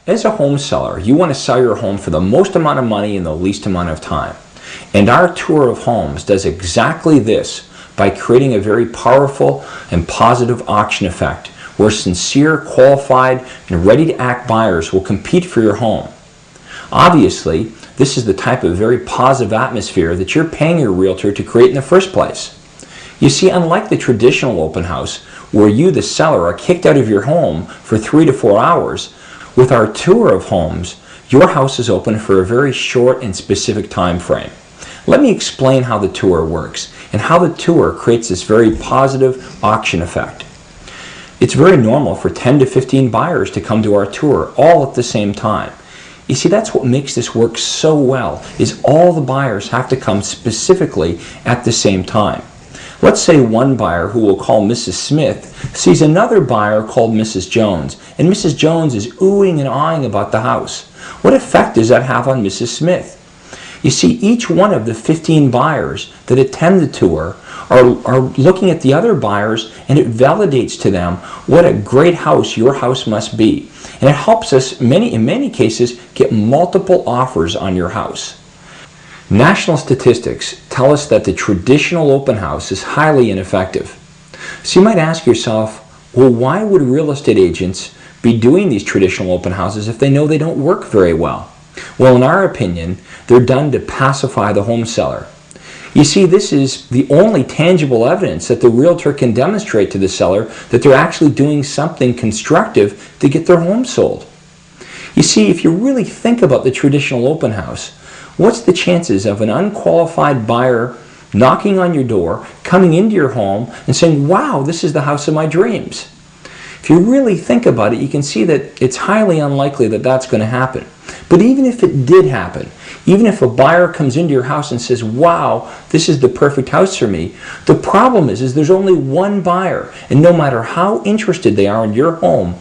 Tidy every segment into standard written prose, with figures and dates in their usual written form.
As a home seller, you want to sell your home for the most amount of money in the least amount of time. And our tour of homes does exactly this by creating a very powerful and positive auction effect where sincere, qualified, and ready-to-act buyers will compete for your home. Obviously, this is the type of very positive atmosphere that you're paying your realtor to create in the first place. You see, unlike the traditional open house, where you, the seller, are kicked out of your home for 3 to 4 hours, with our tour of homes, your house is open for a very short and specific time frame. Let me explain how the tour works and how the tour creates this very positive auction effect. It's very normal for 10 to 15 buyers to come to our tour all at the same time. You see, that's what makes this work so well, is all the buyers have to come specifically at the same time. Let's say one buyer, who we'll call Mrs. Smith, sees another buyer called Mrs. Jones, and Mrs. Jones is oohing and aahing about the house. What effect does that have on Mrs. Smith? You see, each one of the 15 buyers that attend the tour are looking at the other buyers, and it validates to them what a great house your house must be. And it helps us, in many cases, get multiple offers on your house. National statistics tell us that the traditional open house is highly ineffective. So you might ask yourself, well, why would real estate agents be doing these traditional open houses if they know they don't work very well? Well, in our opinion, they're done to pacify the home seller. You see, this is the only tangible evidence that the realtor can demonstrate to the seller that they're actually doing something constructive to get their home sold. You see, if you really think about the traditional open house, what's the chances of an unqualified buyer knocking on your door, coming into your home, and saying, wow, this is the house of my dreams? If you really think about it, you can see that it's highly unlikely that that's going to happen. But even if it did happen, even if a buyer comes into your house and says, wow, this is the perfect house for me, the problem is there's only one buyer, and no matter how interested they are in your home,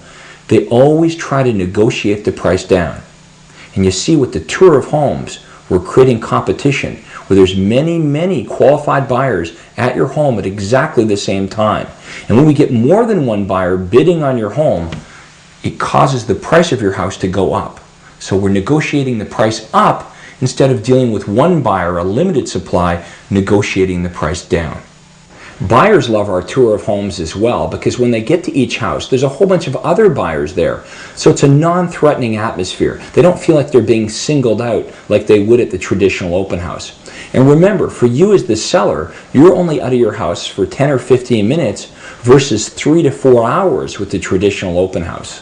they always try to negotiate the price down. And you see, with the tour of homes, we're creating competition where there's many qualified buyers at your home at exactly the same time. And when we get more than one buyer bidding on your home, it causes the price of your house to go up. So we're negotiating the price up instead of dealing with one buyer, a limited supply, negotiating the price down. Buyers love our tour of homes as well because when they get to each house, there's a whole bunch of other buyers there. So it's a non-threatening atmosphere. They don't feel like they're being singled out like they would at the traditional open house. And remember, for you as the seller, you're only out of your house for 10 or 15 minutes versus 3 to 4 hours with the traditional open house.